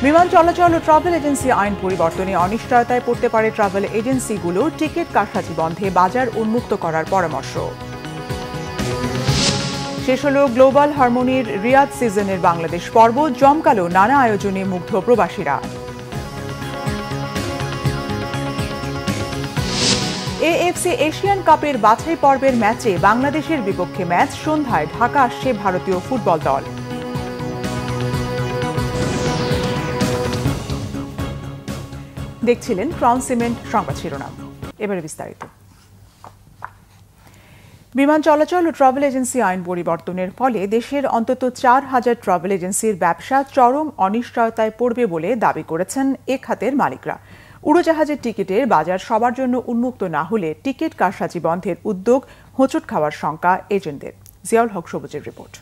বিমান চলাচল ও travel agency আইন পরিবর্তনে অনিশ্চয়তায় পড়তে পারে ট্রাভেল এজেন্সিগুলো, টিকিট কারসাজি বন্ধে বাজার উন্মুক্ত করার পরামর্শ। শেষ হলো গ্লোবাল হারমোনির রিয়াদ সিজনের বাংলাদেশ পর্ব, জমকালো নানা আয়োজনে মুগ্ধ প্রবাসীরা। এএফসি এশিয়ান কাপের বাছাই পর্বের ম্যাচে বাংলাদেশের বিপক্ষে ম্যাচ, সন্ধ্যায় ঢাকা আসছে ভারতীয় ফুটবল দল। দেখছিলেন ক্রাউন সিমেন্ট সংবাদ শিরোনাম, এবারে বিস্তারিত। বিমান চলাচল ও ট্রাভেল এজেন্সি আইন পরিবর্তনের ফলে দেশের অন্তত 4,000 ট্রাভেল এজেন্সির ব্যবসা চরম অনিশ্চয়তায় পড়বে বলে দাবি করেছেন এ খাতের মালিকরা। উড়োজাহাজের টিকিটের বাজার সবার জন্য উন্মুক্ত না হলে টিকিট কারসাজি বন্ধের উদ্যোগ হোঁচট খাওয়ার শঙ্কা এজেন্টদের। জিয়াউল হক সবুজের রিপোর্ট।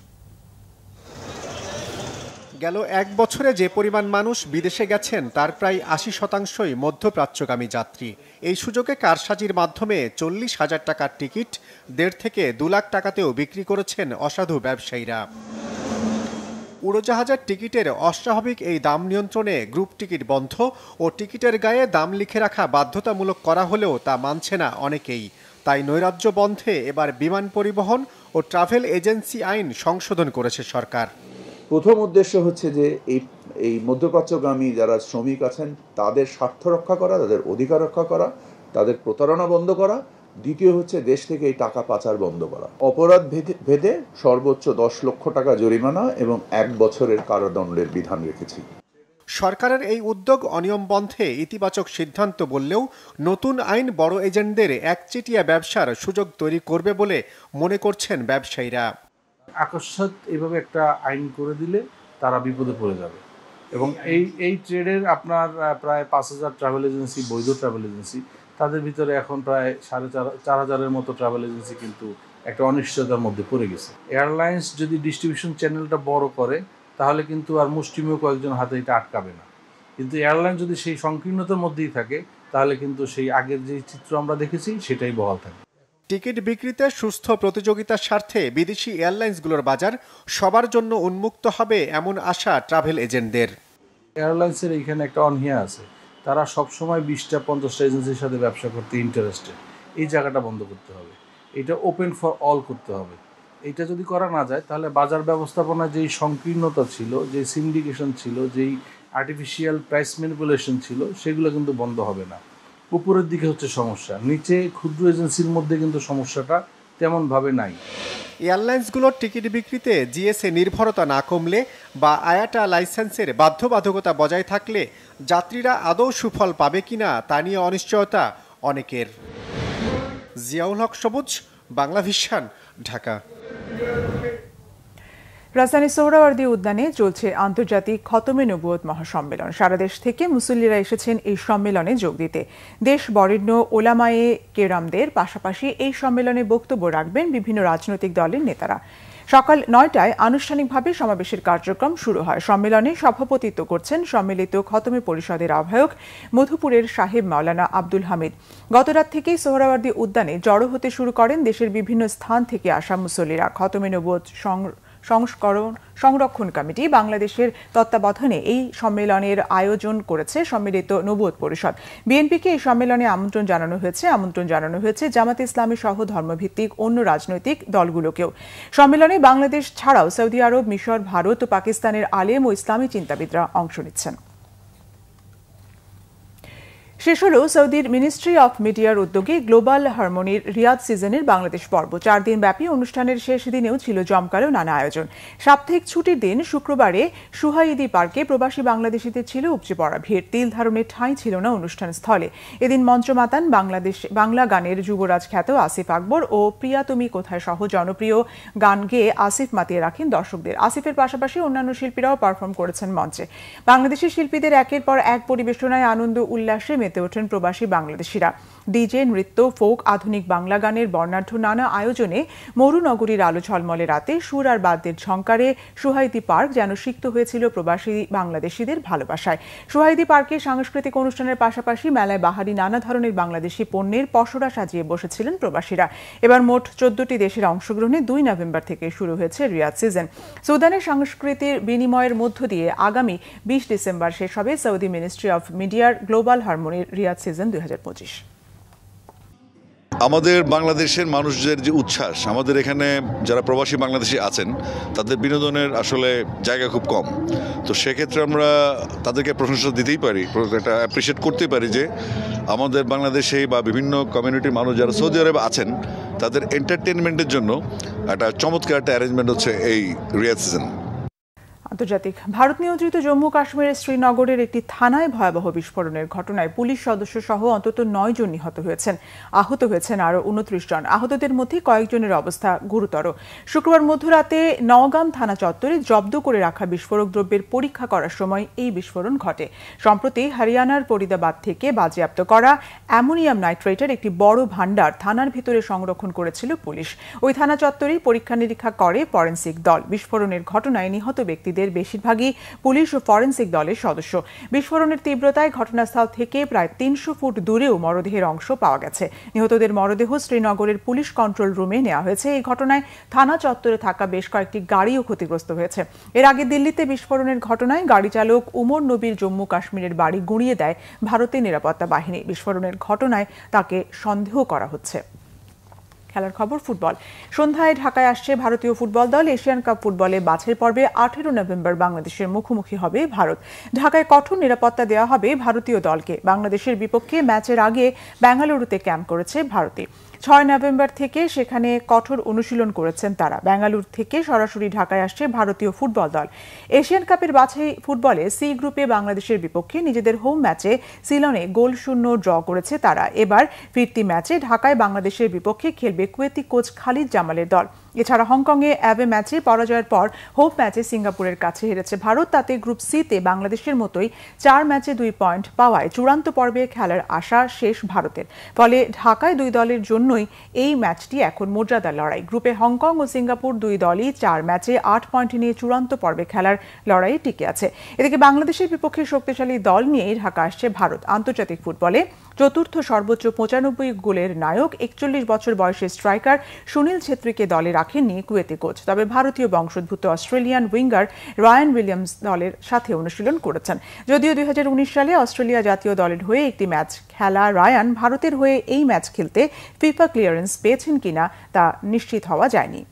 গেল এক বছরে যে পরিমাণ মানুষ বিদেশে গেছেন তার প্রায় 80%ই মধ্যপ্রাচ্যগামী যাত্রী। এই সুযোগে কারসাজির মাধ্যমে 40,000 টাকার টিকিট 1.5 থেকে 2 লাখ টাকাতেও বিক্রি করেছেন অসাধু ব্যবসায়ীরা। উড়োজাহাজের টিকিটের অস্বাভাবিক এই দাম নিয়ন্ত্রণে গ্রুপ টিকিট বন্ধ ও টিকিটের গায়ে দাম লিখে রাখা বাধ্যতামূলক করা হলেও তা মানছে না অনেকেই। তাই নৈরাজ্য বন্ধে এবার বিমান পরিবহন ও ট্রাভেল এজেন্সি আইন সংশোধন করেছে সরকার। প্রথম উদ্দেশ্য হচ্ছে যে এই মধ্যপ্রাচ্যগামী যারা শ্রমিক আছেন তাদের স্বার্থ রক্ষা করা, তাদের অধিকার রক্ষা করা, তাদের প্রতারণা বন্ধ করা। দ্বিতীয় হচ্ছে দেশ থেকে এই টাকা পাচার বন্ধ করা। অপরাধ ভেদে সর্বোচ্চ 10 লক্ষ টাকা জরিমানা এবং 1 বছরের কারাদণ্ডের বিধান রেখেছি। সরকারের এই উদ্যোগ অনিয়ম বন্ধে ইতিবাচক সিদ্ধান্ত বললেও নতুন আইন বড় এজেন্টদের একচেটিয়া ব্যবসার সুযোগ তৈরি করবে বলে মনে করছেন ব্যবসায়ীরা। আকস্মাৎ এইভাবে একটা আইন করে দিলে তারা বিপদে পড়ে যাবে এবং এই ট্রেডের আপনার প্রায় 5,000 ট্রাভেল এজেন্সি, বৈধ ট্রাভেল এজেন্সি, তাদের ভিতরে এখন প্রায় 4,500-এর মতো ট্রাভেল এজেন্সি কিন্তু একটা অনিশ্চয়তার মধ্যে পড়ে গেছে। এয়ারলাইন্স যদি ডিস্ট্রিবিউশন চ্যানেলটা বড় করে তাহলে কিন্তু আর মুষ্টিমেয় কয়েকজন হাতে এটা আটকাবে না, কিন্তু এয়ারলাইন যদি সেই সংকীর্ণতার মধ্যেই থাকে তাহলে কিন্তু সেই আগের যে চিত্র আমরা দেখেছি সেটাই বহাল থাকে। টিকিট বিক্রিতে সুস্থ প্রতিযোগিতার স্বার্থে বিদেশি এয়ারলাইন্সগুলোর বাজার সবার জন্য উন্মুক্ত হবে এমন আশা ট্রাভেল এজেন্টদের। এয়ারলাইন্সের এইখানে একটা অনীহা আছে, তারা সবসময় 20টা-50টা এজেন্সির সাথে ব্যবসা করতে ইন্টারেস্টেড। এই জায়গাটা বন্ধ করতে হবে, এটা ওপেন ফর অল করতে হবে। এটা যদি করা না যায় তাহলে বাজার ব্যবস্থাপনায় যেই সংকীর্ণতা ছিল, যেই সিন্ডিকেশন ছিল, যেই আর্টিফিশিয়াল প্রাইস ম্যানিপুলেশন ছিল, সেগুলো কিন্তু বন্ধ হবে না। উপরের দিকে হচ্ছে সমস্যা, নিচে ক্ষুদ্র এজেন্সির মধ্যে কিন্তু সমস্যাটা তেমনভাবে নাই। এয়ারলাইন্সগুলোর টিকিট বিক্রিতে জিএসএ নির্ভরতা না কমলে বা আয়াটা লাইসেন্সের বাধ্যবাধকতা বজায় থাকলে যাত্রীরা আদৌ সুফল পাবে কিনা তা নিয়ে অনিশ্চয়তা অনেকের। জিয়াউল হক সবুজ, বাংলা ভিশন, ঢাকা। রাজধানী সোহরাওয়ার্দী উদ্যানে চলছে আন্তর্জাতিক খতমে নবুয়ত মহাসম্মেলন। সারা দেশ থেকে মুসল্লিরা এসেছেন এই সম্মেলনে যোগ দিতে। দেশ বরেণ্য ওলামায়ে কেরামদের পাশাপাশি এই সম্মেলনে বক্তব্য রাখবেন বিভিন্ন রাজনৈতিক দলের নেতারা। সকাল 9টায় আনুষ্ঠানিকভাবে সমাবেশের কার্যক্রম শুরু হয়। সম্মেলনে সভাপতিত্ব করছেন সম্মিলিত খতমে পরিষদের আহ্বায়ক মধুপুরের সাহেব মাওলানা আব্দুল হামিদ। গতরাত থেকেই সোহরাওয়ার্দী উদ্যানে জড়ো হতে শুরু করেন দেশের বিভিন্ন স্থান থেকে আসা মুসল্লিরা। খতমে নবুয়ত সংরক্ষণ কমিটি বাংলাদেশের তত্ত্বাবধানে এই সম্মেলনের আয়োজন করেছে সম্মিলিত নবুয়ত পরিষদ। বিএনপিকে এই সম্মেলনে আমন্ত্রণ জানানো হয়েছে জামাতে ইসলামী সহ ধর্মভিত্তিক অন্য রাজনৈতিক দলগুলোকেও। সম্মেলনে বাংলাদেশ ছাড়াও সৌদি আরব, মিশর, ভারত ও পাকিস্তানের আলেম ও ইসলামী চিন্তাবিদরা অংশ নিচ্ছেন। শেষ হল সৌদির মিনিস্ট্রি অফ মিডিয়ার উদ্যোগে গ্লোবাল হারমোনির রিয়াদ সিজনের বাংলাদেশ পর্ব। 4 দিন ব্যাপী অনুষ্ঠানের শেষ দিনেও ছিল জমকালো নানা আয়োজন। সাপ্তাহিক ছুটির দিন শুক্রবারে সুহাইদি পার্কে প্রবাসী বাংলাদেশিদের ছিল উপচে পড়া ভিড়। তিল ধারণের ঠাঁই ছিল না অনুষ্ঠান স্থলে। এদিন মঞ্চ মাতান বাংলা গানের যুবরাজ খ্যাত আসিফ আকবর ও প্রিয়া তুমি কোথায় সহ জনপ্রিয় গান গেয়ে আসিফ মাতিয়ে রাখেন দর্শকদের। আসিফের পাশাপাশি অন্যান্য শিল্পীরাও পারফর্ম করেছেন মঞ্চে। বাংলাদেশি শিল্পীদের একের পর এক পরিবেশনায় আনন্দ উল্লাসে মেতে ওঠেন প্রবাসী বাংলাদেশিরা। ডিজে, নৃত্য, ফোক, আধুনিক বাংলা গানের বর্ণাঢ্য নানা আয়োজনে মরুনগরীর আলো ঝলমলে রাতে সুর আর বাদ্যের ঝংকারে সুহাইদি পার্ক যেন সিক্ত হয়েছিল প্রবাসী বাংলাদেশিদের ভালোবাসায়। সুহাইদি পার্কে সাংস্কৃতিক অনুষ্ঠানের পাশাপাশি মেলায় বাহারি নানা ধরনের বাংলাদেশি পণ্যের পসরা সাজিয়ে বসেছিলেন প্রবাসীরা। এবার মোট 14টি দেশের অংশগ্রহণে 2 নভেম্বর থেকে শুরু হয়েছে রিয়াদ সিজন। সুদানের সংস্কৃতির বিনিময়ের মধ্য দিয়ে আগামী 20 ডিসেম্বর শেষ হবে সৌদি মিনিস্ট্রি অফ মিডিয়ার গ্লোবাল হারমোনির রিয়াদ সিজন 2025। আমাদের বাংলাদেশের মানুষদের যে উচ্ছ্বাস, আমাদের এখানে যারা প্রবাসী বাংলাদেশি আছেন তাদের বিনোদনের আসলে জায়গা খুব কম। তো সেক্ষেত্রে আমরা তাদেরকে প্রশংসা দিতেই পারি, এটা অ্যাপ্রিসিয়েট করতেই পারি যে আমাদের বাংলাদেশে বা বিভিন্ন কমিউনিটির মানুষ যারা সৌদি আরবে আছেন তাদের এন্টারটেনমেন্টের জন্য একটা চমৎকার একটা অ্যারেঞ্জমেন্ট হচ্ছে এই রিয়াদ সিজন। আন্তর্জাতিক ভারত নিয়ন্ত্রিত জম্মু কাশ্মীরের শ্রীনগরের একটি থানায় ভয়াবহ বিস্ফোরণের ঘটনায় পুলিশ সদস্য সহ অন্তত 9 জন নিহত হয়েছেন। আহত হয়েছেন আরও 29 জন। আহতদের মধ্যে কয়েকজনের অবস্থা গুরুতর। শুক্রবার মধ্যরাতে নওগাম থানা চত্বরে জব্দ করে রাখা বিস্ফোরক দ্রব্যের পরীক্ষা করার সময় এই বিস্ফোরণ ঘটে। সম্প্রতি হরিয়ানার ফরিদাবাদ থেকে বাজেয়াপ্ত করা অ্যামোনিয়াম নাইট্রেটের একটি বড় ভাণ্ডার থানার ভিতরে সংরক্ষণ করেছিল পুলিশ। ওই থানা চত্বরেই পরীক্ষা নিরীক্ষা করে ফরেনসিক দল। বিস্ফোরণের ঘটনায় নিহত ব্যক্তিদের বেশিরভাগই পুলিশ ও ফরেনসিক দলের সদস্য। বিস্ফোরণের তীব্রতায় ঘটনাস্থল থেকে প্রায় 300 ফুট দূরেও মরদেহের অংশ পাওয়া গেছে। নিহতদের মরদেহ শ্রীনগরের পুলিশ কন্ট্রোল রুমে নেওয়া হয়েছে। এই ঘটনায় থানা চত্বরে থাকা বেশ কয়েকটি গাড়িও ক্ষতিগ্রস্ত হয়েছে। এর আগে দিল্লিতে বিস্ফোরণের ঘটনায় গাড়ি চালক উমর নবীর জম্মু কাশ্মীরের বাড়ি গুঁড়িয়ে দেয় ভারতের নিরাপত্তা বাহিনী। বিস্ফোরণের ঘটনায় তাকে সন্দেহ করা হচ্ছে। খেলার খবর, ফুটবল। সন্ধ্যায় ঢাকায় আসছে ভারতীয় ফুটবল দল। এশিয়ান কাপ ফুটবলে বাছাই পর্বে 18 নভেম্বর বাংলাদেশের মুখোমুখি হবে ভারত। ঢাকায় কঠোর নিরাপত্তা দেওয়া হবে ভারতীয় দলকে। বাংলাদেশের বিপক্ষে ম্যাচের আগে বেঙ্গালুরুতে ক্যাম্প করেছে ভারতে। 6 নভেম্বর থেকে সেখানে কঠোর অনুশীলন করেছেন তারা। বেঙ্গালুরু থেকে সরাসরি ঢাকায় আসছে ভারতীয় ফুটবল দল। এশিয়ান কাপের বাছাই ফুটবলে সি গ্রুপে বাংলাদেশের বিপক্ষে নিজেদের হোম ম্যাচে সিলনে 0-0 ড্র করেছে তারা। এবার ফিরতি ম্যাচে ঢাকায় বাংলাদেশের বিপক্ষে খেলবে কুয়েতি কোচ খালিদ জামালের দল। এছাড়া হংকংয়ে অ্যাওয়ে ম্যাচে পরাজয়ের পর হোম ম্যাচে সিঙ্গাপুরের কাছে হেরেছে ভারত। তাতে গ্রুপ সিতে বাংলাদেশের মতোই 4 ম্যাচে 2 পয়েন্ট পাওয়ায় চূড়ান্ত পর্বে খেলার আশা শেষ ভারতের। ফলে ঢাকায় দুই দলের জন্যই এই ম্যাচটি এখন মর্যাদার লড়াই। গ্রুপে হংকং ও সিঙ্গাপুর দুই দলই 4 ম্যাচে 8 পয়েন্ট নিয়ে চূড়ান্ত পর্বে খেলার লড়াইয়ে টিকে আছে। এদিকে বাংলাদেশের বিপক্ষে শক্তিশালী দল নিয়েই ঢাকা আসছে ভারত। আন্তর্জাতিক ফুটবলে চতুর্থ সর্বোচ্চ 95 গোলের নায়ক 41 বছর বয়সের স্ট্রাইকার সুনীল ছেত্রীকে দলে রাখেননি কুয়েতি কোচ। তবে ভারতীয় বংশোদ্ভূত অস্ট্রেলিয়ান উইঙ্গার রায়ান উইলিয়ামস দলের সাথে অনুশীলন করেছেন। যদিও 2019 সালে অস্ট্রেলিয়া জাতীয় দলের হয়ে একটি ম্যাচ খেলা রায়ান ভারতের হয়ে এই ম্যাচ খেলতে ফিফা ক্লিয়ারেন্স পেয়েছেন কিনা তা নিশ্চিত হওয়া যায়নি।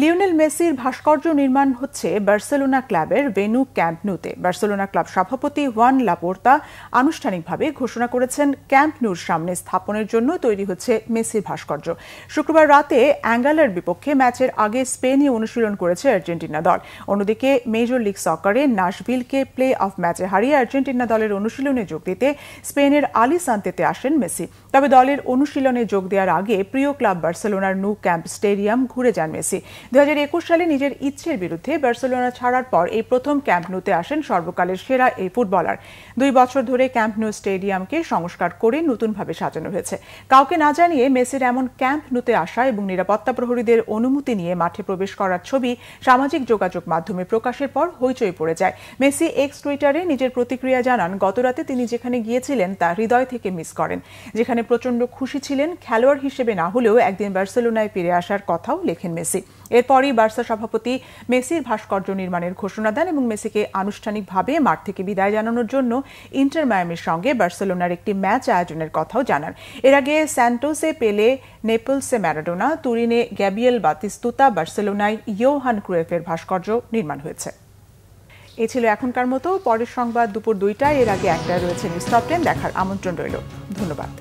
লিওনেল মেসির ভাস্কর্য নির্মাণ হচ্ছে বার্সেলোনা ক্লাবের ভেন্যু ক্যাম্প নুতে। বার্সেলোনা ক্লাব সভাপতি হুয়ান লাপোর্তা আনুষ্ঠানিকভাবে ঘোষণা করেছেন ক্যাম্প নুর সামনে স্থাপনের জন্য তৈরি হচ্ছে মেসির ভাস্কর্য। শুক্রবার রাতে অ্যাঙ্গালার বিপক্ষে ম্যাচের আগে স্পেনে অনুশীলন করেছে আর্জেন্টিনা দল। অন্যদিকে মেজর লিগ সকারে নাশভিলকে প্লে অফ ম্যাচে হারিয়ে আর্জেন্টিনা দলের অনুশীলনে যোগ দিতে স্পেনের আলিসান্তেতে আসেন মেসি। তবে দলের অনুশীলনে যোগ দেওয়ার আগে প্রিয় ক্লাব বার্সেলোনার ন্যু ক্যাম্প স্টেডিয়াম ঘুরে যান মেসি। 2021 সালে নিজের ইচ্ছের বিরুদ্ধে বার্সেলোনা ছাড়ার পর এই প্রথম ক্যাম্প নুতে আসেন সর্বকালের সেরা এই ফুটবলার। 2 বছর ধরে ক্যাম্প নু স্টেডিয়ামকে সংস্কার করে নতুনভাবে সাজানো হয়েছে। কাউকে না জানিয়ে মেসির এমন ক্যাম্প নুতে আসা এবং নিরাপত্তা প্রহরীদের অনুমতি নিয়ে মাঠে প্রবেশ করার ছবি সামাজিক যোগাযোগ মাধ্যমে প্রকাশের পর হইচই পড়ে যায়। মেসি এক্স টুইটারে নিজের প্রতিক্রিয়া জানান, গতরাতে তিনি যেখানে গিয়েছিলেন তা হৃদয় থেকে মিস করেন। যেখানে প্রচন্ড খুশি ছিলেন, খেলোয়াড় হিসেবে না হলেও একদিন বার্সেলোনায় ফিরে আসার কথাও লেখেন মেসি। এরপরই বার্সা সভাপতি মেসির ভাস্কর্য নির্মাণের ঘোষণা দেন এবং মেসিকে আনুষ্ঠানিকভাবে মাঠ থেকে বিদায় জানানোর জন্য ইন্টার মায়ামির সঙ্গে বার্সেলোনার একটি ম্যাচ আয়োজনের কথাও জানান। এর আগে স্যান্টোসে পেলে, নেপলসে ম্যারাডোনা, তুরিনে গ্যাব্রিয়েল বাতিস্তুতা, বার্সেলোনায় ইয়োহান ক্রুয়েফের ভাস্কর্য নির্মাণ হয়েছে। এ ছিল এখনকার মতো। পরের সংবাদ দুপুর 2টায়, এর আগে 1টায় রয়েছে নিউজ টপ 10 দেখার আমন্ত্রণ রইল। ধন্যবাদ।